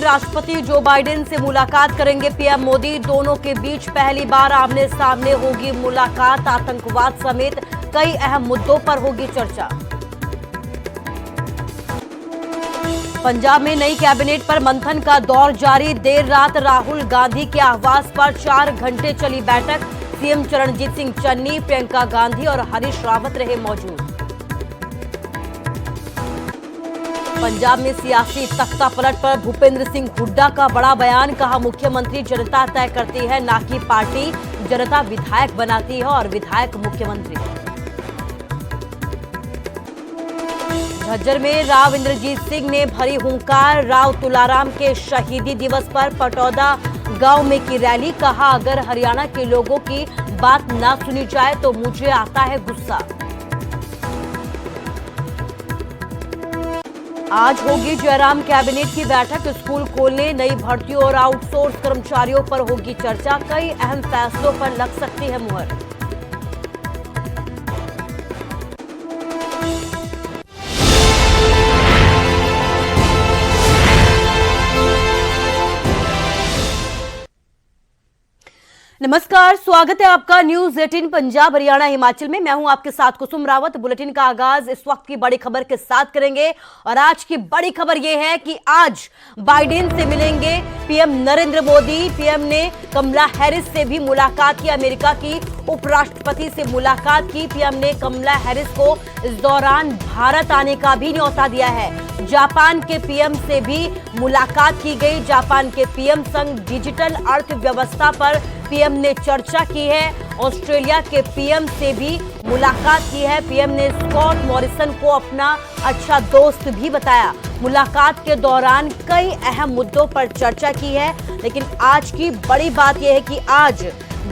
राष्ट्रपति Joe Biden से मुलाकात करेंगे पीएम मोदी। दोनों के बीच पहली बार आमने सामने होगी मुलाकात। आतंकवाद समेत कई अहम मुद्दों पर होगी चर्चा। पंजाब में नई कैबिनेट पर मंथन का दौर जारी। देर रात राहुल गांधी के आवास पर 4 घंटे चली बैठक। सीएम चरणजीत सिंह चन्नी, प्रियंका गांधी और हरीश रावत रहे मौजूद। पंजाब में सियासी तख्ता पलट पर भूपेंद्र सिंह हुड्डा का बड़ा बयान। कहा, मुख्यमंत्री जनता तय करती है, ना कि पार्टी। जनता विधायक बनाती है और विधायक मुख्यमंत्री। झज्जर में राव इंद्रजीत सिंह ने भरी हुंकार। राव तुलाराम के शहीदी दिवस पर पटौदा गांव में की रैली। कहा, अगर हरियाणा के लोगों की बात ना सुनी जाए तो मुझे आता है गुस्सा। आज होगी जयराम कैबिनेट की बैठक। स्कूल खोलने, नई भर्तियों और आउटसोर्स कर्मचारियों पर होगी चर्चा। कई अहम फैसलों पर लग सकती है मुहर। नमस्कार, स्वागत है आपका न्यूज 18 पंजाब हरियाणा हिमाचल में। मैं हूं आपके साथ कुसुम रावत। बुलेटिन का आगाज इस वक्त की बड़ी खबर के साथ करेंगे और आज की बड़ी खबर यह है कि आज बाइडेन से मिलेंगे पीएम नरेंद्र मोदी। पीएम ने कमला हैरिस से भी मुलाकात की। अमेरिका की उपराष्ट्रपति से मुलाकात की। पीएम ने कमला हैरिस को इस दौरान भारत आने का भी न्योता दिया है। जापान के पीएम से भी मुलाकात की गई। जापान के पीएम संग डिजिटल अर्थव्यवस्था पर पीएम ने चर्चा की है। ऑस्ट्रेलिया के पीएम से भी मुलाकात की है। पीएम ने स्कॉट मॉरिसन को अपना अच्छा दोस्त भी बताया। मुलाकात के दौरान कई अहम मुद्दों पर चर्चा की है, लेकिन आज की बड़ी बात यह है कि आज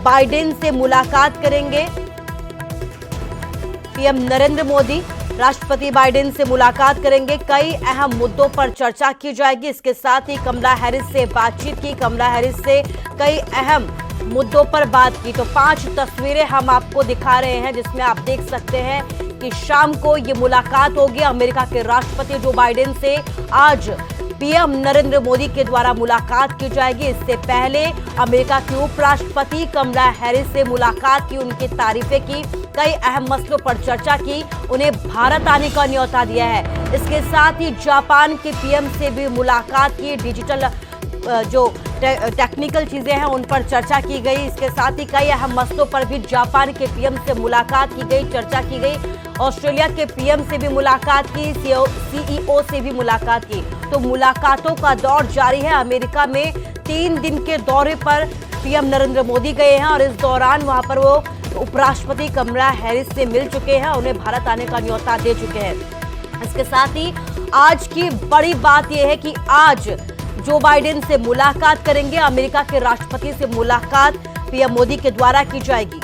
बाइडेन से मुलाकात करेंगे पीएम नरेंद्र मोदी। राष्ट्रपति बाइडेन से मुलाकात करेंगे। कई अहम मुद्दों पर चर्चा की जाएगी। इसके साथ ही कमला हैरिस से बातचीत की। कमला हैरिस से कई अहम मुद्दों पर बात की। तो 5 तस्वीरें हम आपको दिखा रहे हैं, जिसमें आप देख सकते हैं कि शाम को ये मुलाकात होगी अमेरिका के राष्ट्रपति जो बाइडेन से। आज पीएम नरेंद्र मोदी के द्वारा मुलाकात की जाएगी। इससे पहले अमेरिका की उपराष्ट्रपति कमला हैरिस से मुलाकात की, उनकी तारीफें की, कई अहम मसलों पर चर्चा की, उन्हें भारत आने का न्योता दिया है। इसके साथ ही जापान के पीएम से भी मुलाकात की। डिजिटल जो टेक्निकल चीजें हैं उन पर चर्चा की गई। इसके साथ ही कई अहम मसलों पर भी जापान के पीएम से मुलाकात की गई, चर्चा की गई। ऑस्ट्रेलिया के पीएम से भी मुलाकात की, सीईओ से भी मुलाकात की। तो मुलाकातों का दौर जारी है। अमेरिका में 3 दिन के दौरे पर पीएम नरेंद्र मोदी गए हैं और इस दौरान वहां पर वो उपराष्ट्रपति कमला हैरिस से मिल चुके हैं, उन्हें भारत आने का न्योता दे चुके हैं। इसके साथ ही आज की बड़ी बात यह है कि आज जो बाइडेन से मुलाकात करेंगे, अमेरिका के राष्ट्रपति से मुलाकात पीएम मोदी के द्वारा की जाएगी।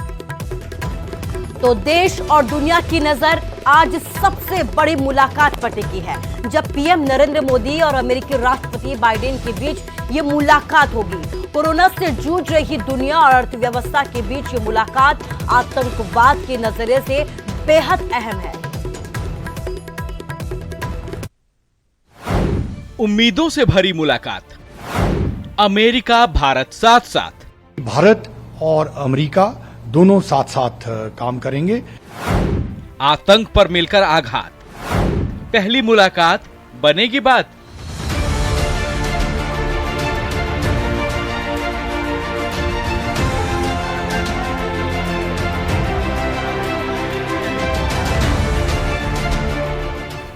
तो देश और दुनिया की नजर आज सबसे बड़ी मुलाकात पर टिकी है, जब पीएम नरेंद्र मोदी और अमेरिकी राष्ट्रपति बाइडेन के बीच ये मुलाकात होगी। कोरोना से जूझ रही दुनिया और अर्थव्यवस्था के बीच ये मुलाकात आतंकवाद के नजरिए से बेहद अहम है। उम्मीदों से भरी मुलाकात। अमेरिका भारत साथ साथ। भारत और अमेरिका दोनों साथ साथ काम करेंगे। आतंक पर मिलकर आघात। पहली मुलाकात बनेगी बात।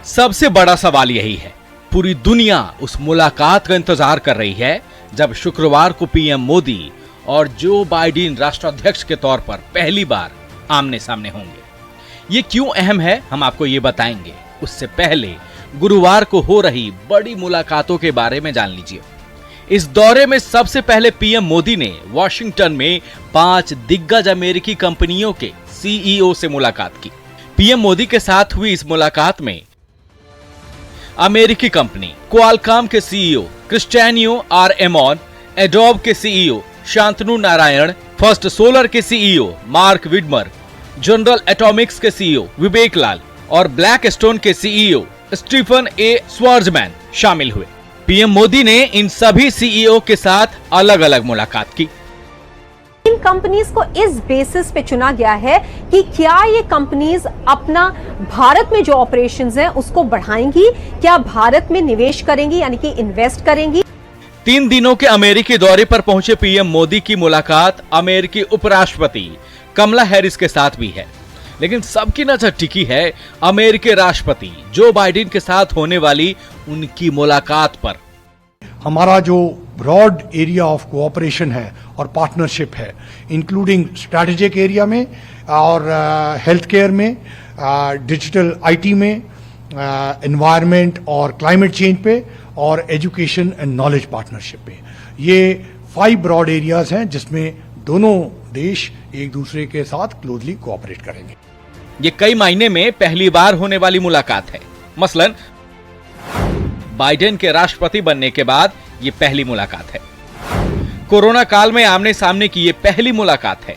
सबसे बड़ा सवाल यही है, पूरी दुनिया उस मुलाकात का इंतजार कर रही है जब शुक्रवार को पीएम मोदी और जो बाइडेन राष्ट्राध्यक्ष के तौर पर पहली बार आमने सामने होंगे। ये क्यों अहम है हम आपको ये बताएंगे। उससे पहले गुरुवार को हो रही बड़ी मुलाकातों के बारे में जान लीजिए। इस दौरे में सबसे पहले पीएम मोदी ने वॉशिंगटन में 5 दिग्गज अमेरिकी कंपनियों के सीईओ से मुलाकात की। पीएम मोदी के साथ हुई इस मुलाकात में अमेरिकी कंपनी क्वालकॉम के CEO Cristiano R Amon, Adobe के CEO Shantanu Narayen, First Solar के CEO Mark Widmar, General Atomics के सीईओ विवेक लाल और ब्लैक स्टोन के सीईओ स्टीफन ए स्वार्जमैन शामिल हुए। पीएम मोदी ने इन सभी सीईओ के साथ अलग अलग मुलाकात की। इन कंपनीज को इस बेसिस पे चुना गया है कि क्या ये कंपनीज अपना भारत में जो ऑपरेशंस हैं उसको बढ़ाएंगी, क्या भारत में निवेश करेंगी यानी कि इन्वेस्ट करेंगी। 3 दिनों के अमेरिकी दौरे पर पहुंचे पीएम मोदी की मुलाकात अमेरिकी उपराष्ट्रपति कमला हैरिस के साथ भी है, लेकिन सबकी नजर टिकी है अमेरिकी राष्ट्रपति जो बाइडेन के साथ होने वाली उनकी मुलाकात पर। हमारा जो ब्रॉड एरिया ऑफ कोऑपरेशन है और पार्टनरशिप है, इंक्लूडिंग स्ट्रैटेजिक एरिया में और हेल्थ केयर में, डिजिटल आईटी में, एनवायरनमेंट और क्लाइमेट चेंज पे और एजुकेशन एंड नॉलेज पार्टनरशिप पे, ये 5 ब्रॉड एरियाज हैं जिसमें दोनों देश एक दूसरे के साथ क्लोजली कोऑपरेट करेंगे। ये कई महीने में पहली बार होने वाली मुलाकात है। मसलन बाइडेन के राष्ट्रपति बनने के बाद ये पहली मुलाकात है। कोरोना काल में आमने सामने की ये पहली मुलाकात है।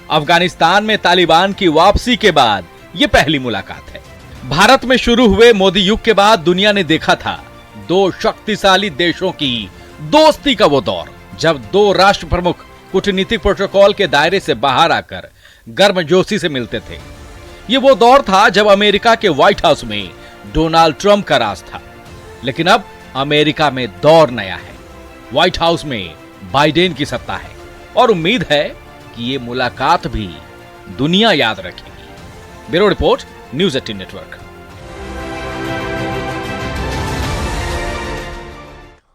अफगानिस्तान में तालिबान की वापसी के बाद ये पहली मुलाकात है। भारत में शुरू हुए मोदी युग के बाद दुनिया ने देखा था 2 शक्तिशाली देशों की दोस्ती का वो दौर, जब 2 राष्ट्र प्रमुख कूटनीतिक प्रोटोकॉल के दायरे से बाहर आकर गर्मजोशी से मिलते थे। ये वो दौर था जब अमेरिका के व्हाइट हाउस में डोनाल्ड ट्रंप का राज था, लेकिन अब अमेरिका में दौर नया है। व्हाइट हाउस में बाइडेन की सत्ता है और उम्मीद है कि ये मुलाकात भी दुनिया याद रखेगी। Bureau report, news 18 network.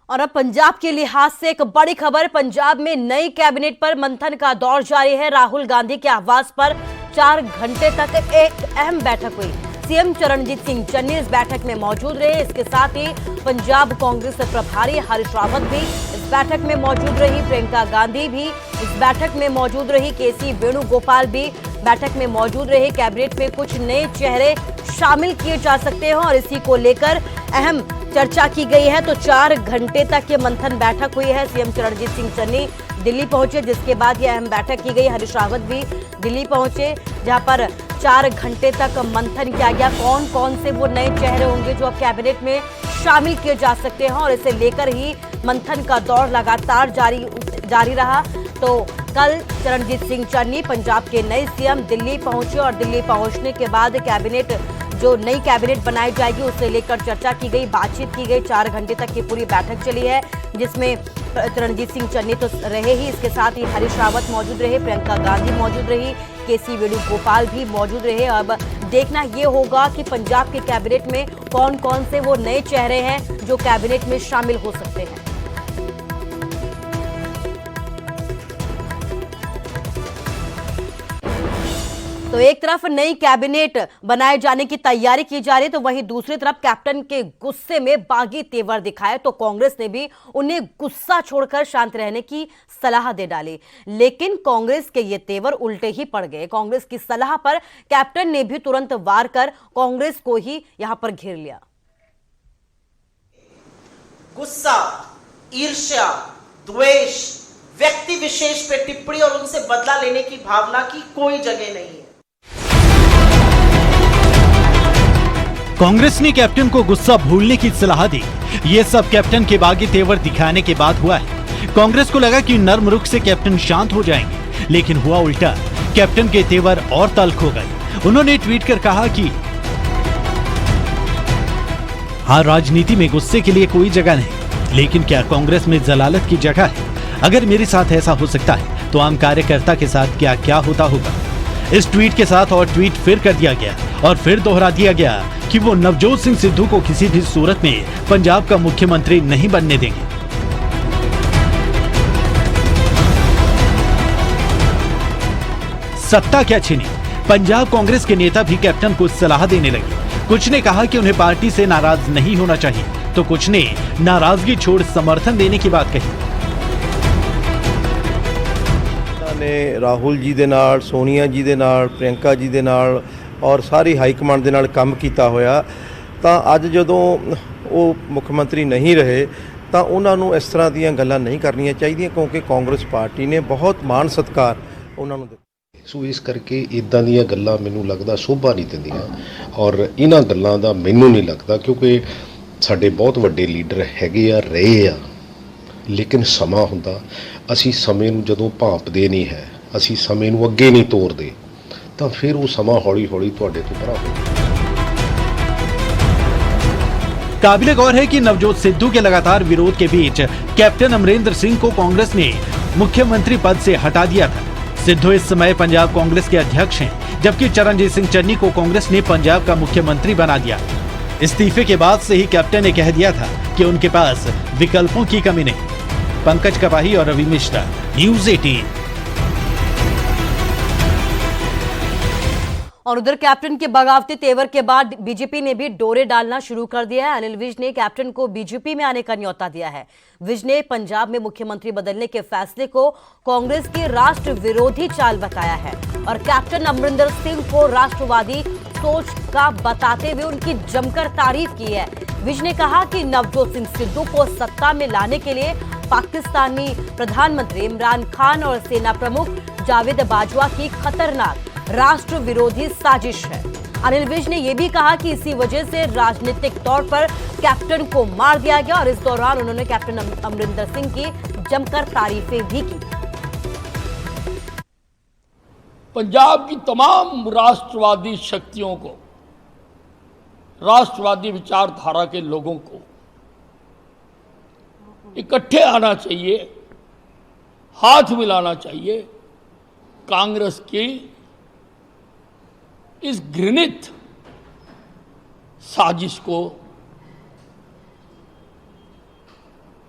और अब पंजाब के लिहाज से एक बड़ी खबर। पंजाब में नई कैबिनेट पर मंथन का दौर जारी है। राहुल गांधी के आवास पर 4 घंटे तक एक अहम बैठक हुई। सीएम चरणजीत सिंह चन्नी इस बैठक में मौजूद रहे। इसके साथ ही पंजाब कांग्रेस प्रभारी हरीश रावत भी इस बैठक में मौजूद रही। प्रियंका गांधी भी इस बैठक में मौजूद रही। केसी वेणुगोपाल भी बैठक में मौजूद रहे। कैबिनेट में कुछ नए चेहरे शामिल किए जा सकते हैं और इसी को लेकर अहम चर्चा की गई है। तो 4 घंटे तक ये मंथन बैठक हुई है। सीएम चरणजीत सिंह चन्नी दिल्ली पहुंचे, जिसके बाद ये अहम बैठक की गई। हरीश रावत भी दिल्ली पहुंचे, जहां पर 4 घंटे तक मंथन किया गया। कौन कौन से वो नए चेहरे होंगे जो अब कैबिनेट में शामिल किए जा सकते हैं, और इसे लेकर ही मंथन का दौर लगातार जारी रहा। तो कल चरणजीत सिंह चन्नी पंजाब के नए सीएम दिल्ली पहुंचे और दिल्ली पहुंचने के बाद कैबिनेट, जो नई कैबिनेट बनाई जाएगी उसे लेकर चर्चा की गई, बातचीत की गई। 4 घंटे तक की पूरी बैठक चली है, जिसमें चरणजीत सिंह चन्नी तो रहे ही, इसके साथ ही हरीश रावत मौजूद रहे, प्रियंका गांधी मौजूद रही, केसी वेणुगोपाल भी मौजूद रहे। अब देखना ये होगा कि पंजाब के कैबिनेट में कौन कौन से वो नए चेहरे हैं जो कैबिनेट में शामिल हो सकते हैं। तो एक तरफ नई कैबिनेट बनाए जाने की तैयारी की जा रही है, तो वहीं दूसरी तरफ कैप्टन के गुस्से में बागी तेवर दिखाए तो कांग्रेस ने भी उन्हें गुस्सा छोड़कर शांत रहने की सलाह दे डाली। लेकिन कांग्रेस के ये तेवर उल्टे ही पड़ गए। कांग्रेस की सलाह पर कैप्टन ने भी तुरंत वार कर कांग्रेस को ही यहां पर घेर लिया। गुस्सा, ईर्ष्या, द्वेष, व्यक्ति विशेष पे टिप्पणी और उनसे बदला लेने की भावना की कोई जगह नहीं है। कांग्रेस ने कैप्टन को गुस्सा भूलने की सलाह दी। ये सब कैप्टन के बागी तेवर दिखाने के बाद हुआ है। कांग्रेस को लगा कि नर्म रुख से कैप्टन शांत हो जाएंगे, लेकिन हुआ उल्टा। कैप्टन के तेवर और तल्ख हो गए। उन्होंने ट्वीट कर कहा कि हाँ, राजनीति में गुस्से के लिए कोई जगह नहीं, लेकिन क्या कांग्रेस में जलालत की जगह है? अगर मेरे साथ ऐसा हो सकता है तो आम कार्यकर्ता के साथ क्या क्या होता होगा। इस ट्वीट के साथ और ट्वीट फिर कर दिया गया और फिर दोहरा दिया गया कि वो नवजोत सिंह सिद्धू को किसी भी सूरत में पंजाब का मुख्यमंत्री नहीं बनने देंगे। सत्ता क्या छीनी, पंजाब कांग्रेस के नेता भी कैप्टन को सलाह देने लगे। कुछ ने कहा कि उन्हें पार्टी से नाराज नहीं होना चाहिए, तो कुछ ने नाराजगी छोड़ समर्थन देने की बात कही। ने राहुल जी दे नाल, सोनिया जी दे नाल, प्रियंका जी दे नाल और सारी हाई कमांड दे नाल काम कीता होया, ਤਾਂ ਅੱਜ ਜਦੋਂ ਉਹ ਮੁੱਖ ਮੰਤਰੀ नहीं रहे ਤਾਂ ਉਹਨਾਂ ਨੂੰ ਇਸ ਤਰ੍ਹਾਂ ਦੀਆਂ ਗੱਲਾਂ ਨਹੀਂ ਕਰਨੀਆਂ ਚਾਹੀਦੀਆਂ, ਕਿਉਂਕਿ ਕਾਂਗਰਸ ਪਾਰਟੀ ਨੇ ਬਹੁਤ ਮਾਣ ਸਤਿਕਾਰ ਉਹਨਾਂ ਨੂੰ ਦਿੱਤਾ। ਸੋ ਇਸ ਕਰਕੇ ਇਦਾਂ ਦੀਆਂ ਗੱਲਾਂ ਮੈਨੂੰ ਲੱਗਦਾ ਸ਼ੋਭਾ ਨਹੀਂ ਦਿੰਦੀਆਂ, ਔਰ ਇਹਨਾਂ ਗੱਲਾਂ ਦਾ ਮੈਨੂੰ ਨਹੀਂ ਲੱਗਦਾ, ਕਿਉਂਕਿ ਸਾਡੇ ਬਹੁਤ ਵੱਡੇ ਲੀਡਰ ਹੈਗੇ ਆ, ਰਹੇ ਆ, ਲੇਕਿਨ ਸਮਾਂ ਹੁੰਦਾ, ਅਸੀਂ ਸਮੇਂ ਨੂੰ ਜਦੋਂ ਭਾਂਪਦੇ ਨਹੀਂ ਹੈ, ਅਸੀਂ ਸਮੇਂ ਨੂੰ ਅੱਗੇ ਨਹੀਂ ਤੋਰਦੇ, ਤਾਂ ਫਿਰ ਉਹ ਸਮਾਂ ਹੌਲੀ ਹੌਲੀ ਤੁਹਾਡੇ ਤੋਂ ਪਰਾਂ ਹੋ ਜਾਂਦਾ। काबिले गौर है कि नवजोत सिद्धू के लगातार विरोध के बीच कैप्टन अमरिंदर सिंह को कांग्रेस ने मुख्यमंत्री पद से हटा दिया था। सिद्धू इस समय पंजाब कांग्रेस के अध्यक्ष हैं, जबकि चरणजीत सिंह चन्नी को कांग्रेस ने पंजाब का मुख्यमंत्री बना दिया। इस्तीफे के बाद से ही कैप्टन ने कह दिया था कि उनके पास विकल्पों की कमी नहीं। पंकज कपाही और रवि मिश्रा, न्यूज़ 18। और उधर कैप्टन के बगावती तेवर के बाद बीजेपी ने भी डोरे डालना शुरू कर दिया है। अनिल विज ने कैप्टन को बीजेपी में आने का न्योता दिया है। विज ने पंजाब में मुख्यमंत्री बदलने के फैसले को कांग्रेस की राष्ट्र विरोधी चाल बताया है और कैप्टन अमरिंदर सिंह को राष्ट्रवादी सोच का बताते हुए उनकी जमकर तारीफ की है। विज ने कहा कि नवजोत सिंह सिद्धू को सत्ता में लाने के लिए पाकिस्तानी प्रधानमंत्री इमरान खान और सेना प्रमुख जावेद बाजवा की खतरनाक राष्ट्र विरोधी साजिश है। अनिल विज ने यह भी कहा कि इसी वजह से राजनीतिक तौर पर कैप्टन को मार दिया गया और इस दौरान उन्होंने कैप्टन अमरिंदर सिंह की जमकर तारीफें भी की। पंजाब की तमाम राष्ट्रवादी शक्तियों को, राष्ट्रवादी विचारधारा के लोगों को इकट्ठे आना चाहिए, हाथ मिलाना चाहिए। कांग्रेस की इस घृणित साजिश को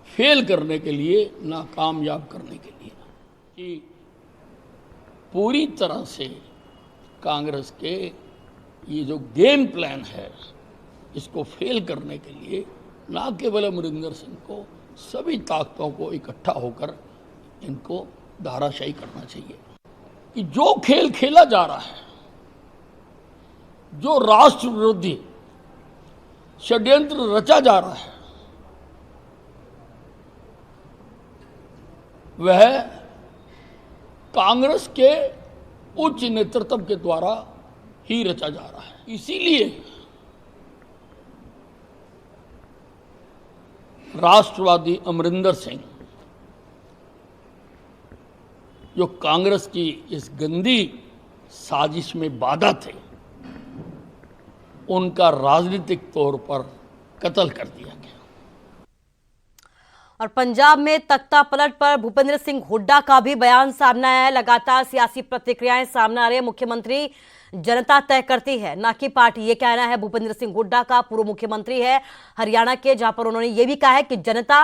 फेल करने के लिए, नाकामयाब करने के लिए, कि पूरी तरह से कांग्रेस के ये जो गेम प्लान है इसको फेल करने के लिए ना केवल अमरिंदर सिंह को, सभी ताकतों को इकट्ठा होकर इनको धाराशायी करना चाहिए। कि जो खेल खेला जा रहा है, जो राष्ट्र विरोधी षड्यंत्र रचा जा रहा है, वह कांग्रेस के उच्च नेतृत्व के द्वारा ही रचा जा रहा है। इसीलिए राष्ट्रवादी अमरिंदर सिंह जो कांग्रेस की इस गंदी साजिश में बाधा थे, उनका राजनीतिक तौर पर कत्ल कर दिया गया। और पंजाब में तख्ता पलट पर भूपेंद्र सिंह हुड्डा का भी बयान सामने आया है। लगातार सियासी प्रतिक्रियाएं सामने आ रही है। मुख्यमंत्री जनता तय करती है, ना कि पार्टी, ये कहना है भूपेंद्र सिंह हुड्डा का। पूर्व मुख्यमंत्री है हरियाणा के, जहां पर उन्होंने ये भी कहा है कि जनता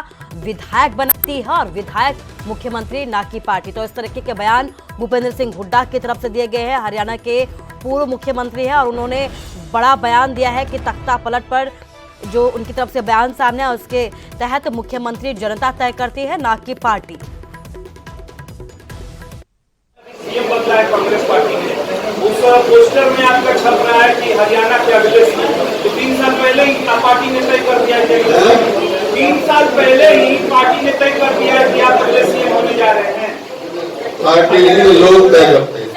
विधायक बनाती है और विधायक मुख्यमंत्री, ना कि पार्टी। तो इस तरीके के बयान भूपेंद्र सिंह हुड्डा की तरफ से दिए गए हैं। हरियाणा के पूर्व मुख्यमंत्री हैं और उन्होंने बड़ा बयान दिया है कि तख्ता पलट पर जो उनकी तरफ से बयान सामने है उसके तहत मुख्यमंत्री जनता तय करती है, ना कि पार्टी। सीएम बदला है कांग्रेस पार्टी ने, उस पोस्टर में आपका छप रहा है कि हरियाणा के अगले सीएम, तो 3 साल पहले ही पार्टी ने तय कर दिया है। 3 साल पहले ही पार्टी ने तय कर दिया है कि आप अगले सीएम होने जा रहे हैं। पार्टी लोग तय करते हैं।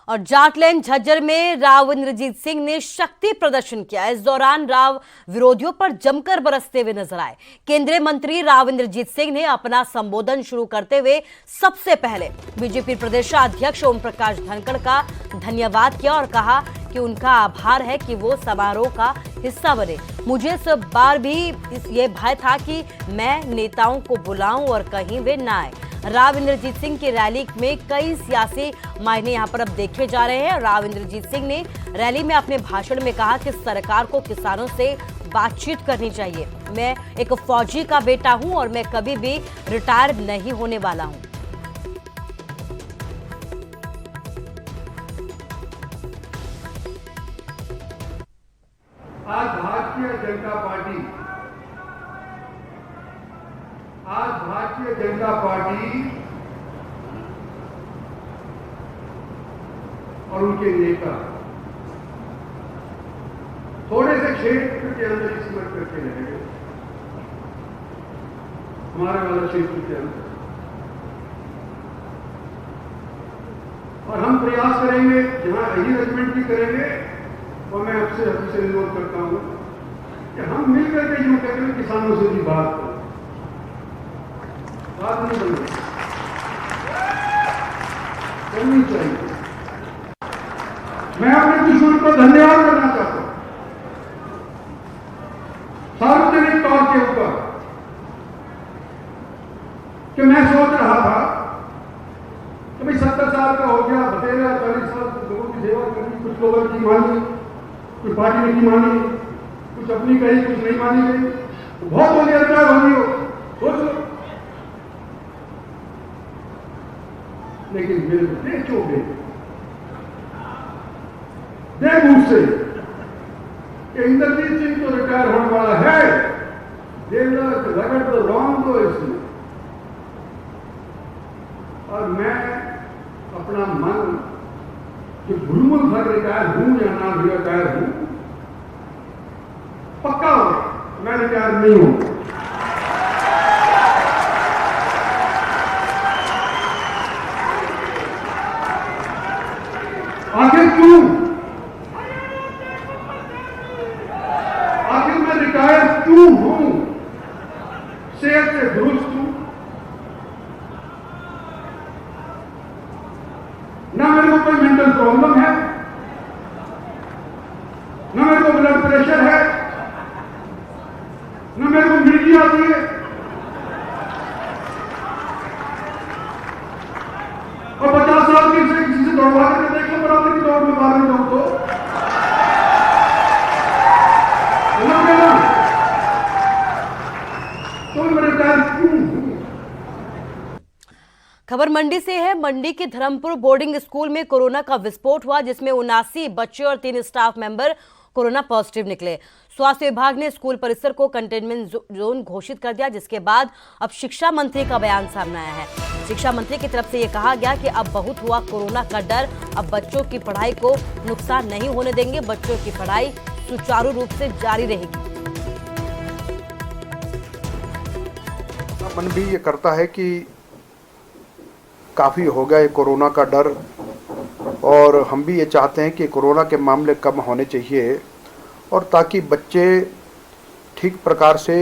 और जाटलैंड झज्जर में राव इंद्रजीत सिंह ने शक्ति प्रदर्शन किया। इस दौरान राव विरोधियों पर जमकर बरसते हुए नजर आए। केंद्रीय मंत्री राव इंद्रजीत सिंह ने अपना संबोधन शुरू करते हुए सबसे पहले बीजेपी प्रदेशाध्यक्ष ओम प्रकाश धनखड़ का धन्यवाद किया और कहा कि उनका आभार है कि वो समारोह का हिस्सा बने। मुझे इस बार भी ये भय था कि मैं नेताओं को बुलाऊं और कहीं वे ना आए। राव इंद्रजीत सिंह की रैली में कई सियासी मायने यहां पर अब देखे जा रहे हैं। राव इंद्रजीत सिंह ने रैली में अपने भाषण में कहा कि सरकार को किसानों से बातचीत करनी चाहिए। मैं एक फौजी का बेटा हूं और मैं कभी भी रिटायर नहीं होने वाला हूं। आज भारतीय जनता पार्टी और उनके नेता थोड़े से क्षेत्र के अंदर ही सीमित करके रहेंगे, हमारे वाला क्षेत्र के अंदर, और हम प्रयास करेंगे जहां अरेंजमेंट भी करेंगे और मैं आपसे अभी से अनुरोध करता हूँ कि हम मिलकर के यूँ कहते हैं किसानों से भी बात करो, बात नहीं करनी चाहिए। मैं अपने दुश्मन को धन्यवाद करना चाहता हूं सार्वजनिक तौर के ऊपर कि मैं सोच रहा था कि भाई 70 साल का हो गया, बतेरा 40 साल लोगों की सेवा करनी, कुछ लोगों की मानी, कुछ पार्टी ने की मानी, कुछ अपनी कही, कुछ नहीं मानी गई, बहुत बड़ी अत्याचार होगी हो, सोच लो। लेकिन मेरे को देखोगे देख मुझसे कि इंद्रजीत सिंह तो रिटायर होने वाला है, देवदास रगड़ तो रॉन्ग तो इसमें, और मैं अपना मन जो भूल भर रिटायर हूं या ना भी रिटायर हूं, पक्का हो मैं रिटायर नहीं हूं। आखिर क्यों? आखिर मैं रिटायर क्यों हूं? सेहत से दुरुस्त हूं, ना मेरे को कोई मेंटल प्रॉब्लम है, ना मेरे को ब्लड प्रेशर है, ना मेरे को मिर्गी आती है, और 50 साल की से किसी से दौड़वा कर देख लो, बराबर की दौड़ में बाहर जाऊं तो मैं रिटायर क्यों हूं? खबर मंडी से है। मंडी के धर्मपुर बोर्डिंग स्कूल में कोरोना का विस्फोट हुआ, जिसमें 79 बच्चे और 3 स्टाफ मेंबर कोरोना पॉजिटिव निकले। स्वास्थ्य विभाग ने स्कूल परिसर को कंटेनमेंट जोन घोषित कर दिया, जिसके बाद अब शिक्षा मंत्री का बयान सामने आया है। शिक्षा मंत्री की तरफ से यह कहा गया कि अब बहुत हुआ कोरोना का डर, अब बच्चों की पढ़ाई को नुकसान नहीं होने देंगे, बच्चों की पढ़ाई सुचारू रूप से जारी रहेगी। मन भी ये करता है कि काफ़ी हो गया ये कोरोना का डर, और हम भी ये चाहते हैं कि कोरोना के मामले कम होने चाहिए, और ताकि बच्चे ठीक प्रकार से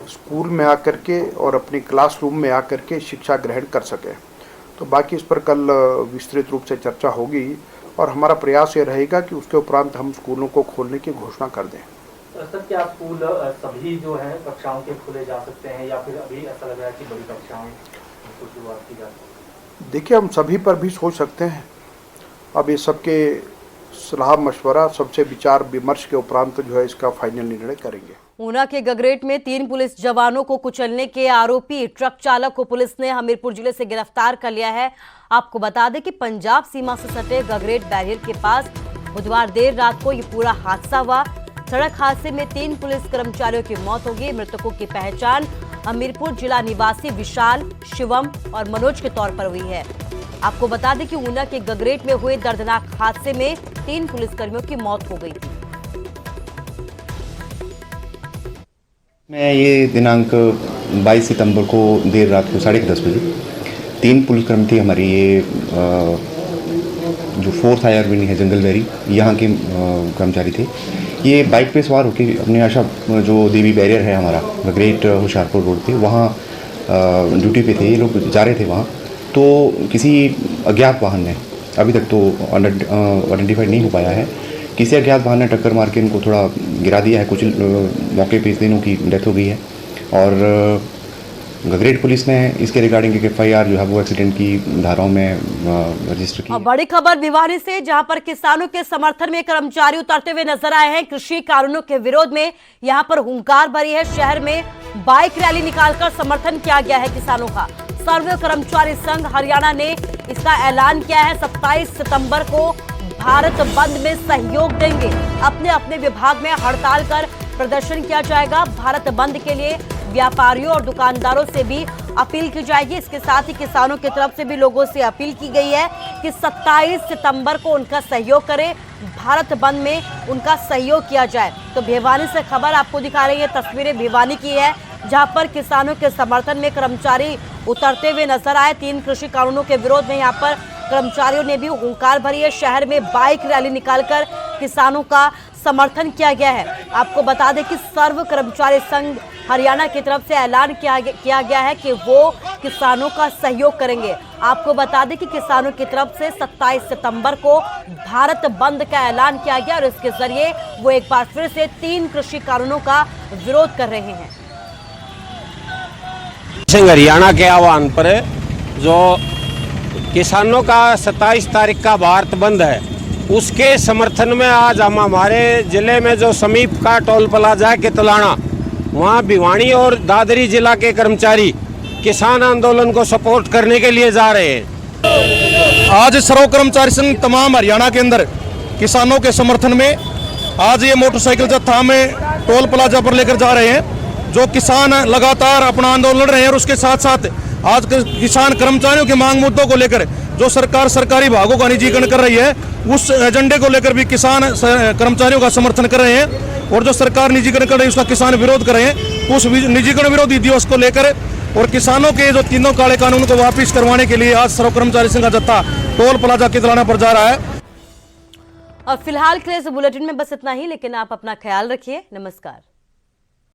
स्कूल में आकर के और अपनी क्लासरूम में आकर के शिक्षा ग्रहण कर सकें। तो बाकी इस पर कल विस्तृत रूप से चर्चा होगी, और हमारा प्रयास ये रहेगा कि उसके उपरांत हम स्कूलों को खोलने की घोषणा कर दें। सर, क्या स्कूल सभी जो हैं कक्षाओं के खोले जा सकते हैं, या फिर अभी ऐसा लग रहा है कि बड़ी कक्षाएं की शुरुआत की जा सकती है? देखिए, हम सभी पर भी सोच सकते हैं। अब ये सबके सलाह मशवरा, सबसे विचार विमर्श के उपरांत जो है इसका फाइनल निर्णय करेंगे। ऊना के गगरेट में 3 पुलिस जवानों को कुचलने के आरोपी ट्रक चालक को पुलिस ने हमीरपुर जिले से गिरफ्तार कर लिया है। आपको बता दें कि पंजाब सीमा से सटे गगरेट बैरियर के पास बुधवार देर रात को ये पूरा हादसा हुआ। सड़क हादसे में 3 पुलिस कर्मचारियों की मौत हो गई। मृतकों की पहचान हमीरपुर जिला निवासी विशाल, शिवम और मनोज के तौर पर हुई है। आपको बता दें कि ऊना के गगरेट में हुए दर्दनाक हादसे में 3 पुलिसकर्मियों की मौत हो गई थी। मैं ये दिनांक 22 सितंबर को देर रात को 10:30 बजे 3 पुलिसकर्मी थे हमारी, ये जो 4th IRB है जंगलबेरी, यहाँ के कर्मचारी थे। ये बाइक पे सवार होकर अपने आशा जो देवी बैरियर है हमारा गगरेट होशियारपुर रोड पे, वहाँ ड्यूटी पे थे। ये लोग जा रहे थे वहाँ, तो किसी अज्ञात वाहन ने, अभी तक तो आइडेंटिफाइड नहीं हो पाया है, किसी अज्ञात वाहन ने टक्कर मार के इनको थोड़ा गिरा दिया है। कुछ मौके पे 3 की डेथ हो गई है, और गगरेट पुलिस ने इसके रिगार्डिंग एक FIR जो है वो एक्सीडेंट की धाराओं में रजिस्टर की। बड़ी खबर भिवानी से, जहां पर किसानों के समर्थन में कर्मचारी उतरते हुए नजर आए हैं। कृषि कानूनों के विरोध में यहां पर हुंकार भरी है। शहर में बाइक रैली निकालकर समर्थन किया गया है किसानों का। सर्व कर्मचारी संघ हरियाणा ने इसका ऐलान किया है। 27 सितंबर को भारत बंद में सहयोग देंगे। अपने अपने विभाग में हड़ताल कर प्रदर्शन किया जाएगा। भारत बंद के लिए व्यापारियों और दुकानदारों से भी अपील की जाएगी। इसके साथ ही किसानों की तरफ से भी लोगों से अपील की गई है कि 27 सितंबर को उनका सहयोग करें, भारत बंद में उनका सहयोग किया जाए। तो भिवानी से खबर आपको दिखा रही है, तस्वीरें भिवानी की है, जहां पर किसानों के समर्थन में कर्मचारी उतरते हुए नजर आए। 3 कृषि कानूनों के विरोध में यहां पर कर्मचारियों ने भी हुंकार भरी है। शहर में बाइक रैली निकालकर किसानों का समर्थन किया गया है। आपको बता दें कि सर्व कर्मचारी संघ हरियाणा की तरफ से ऐलान किया गया है कि वो किसानों का सहयोग करेंगे। आपको बता दें कि किसानों की तरफ से 27 सितंबर को भारत बंद का ऐलान किया गया और इसके जरिए वो एक बार फिर से 3 कृषि कानूनों का विरोध कर रहे हैं। हरियाणा के आह्वान पर जो किसानों का 27 तारीख का भारत बंद है, उसके समर्थन में आज हम हमारे जिले में जो समीप का टोल प्लाजा है कितलाना, वहाँ भिवानी और दादरी जिला के कर्मचारी किसान आंदोलन को सपोर्ट करने के लिए जा रहे हैं। आज सर्व कर्मचारी संघ तमाम हरियाणा के अंदर किसानों के समर्थन में आज ये मोटरसाइकिल जत्था में टोल प्लाजा पर लेकर जा रहे हैं। जो किसान लगातार अपना आंदोलन लड़ रहे हैं और उसके साथ साथ आज किसान कर्मचारियों के मांग मुद्दों को लेकर जो सरकार सरकारी विभागों का निजीकरण कर रही है, उस एजेंडे को लेकर भी किसान कर्मचारियों का समर्थन कर रहे हैं। और जो सरकार निजीकरण कर रही है उसका किसान विरोध कर रहे हैं। उस निजीकरण विरोधी दिवस को लेकर और किसानों के जो तीनों काले कानून को वापस करवाने के लिए आज सर्व कर्मचारी संघ का जत्था टोल प्लाजा कितलाना पर जा रहा है। और फिलहाल के लिए इस बुलेटिन में बस इतना ही, लेकिन आप अपना ख्याल रखिए। नमस्कार।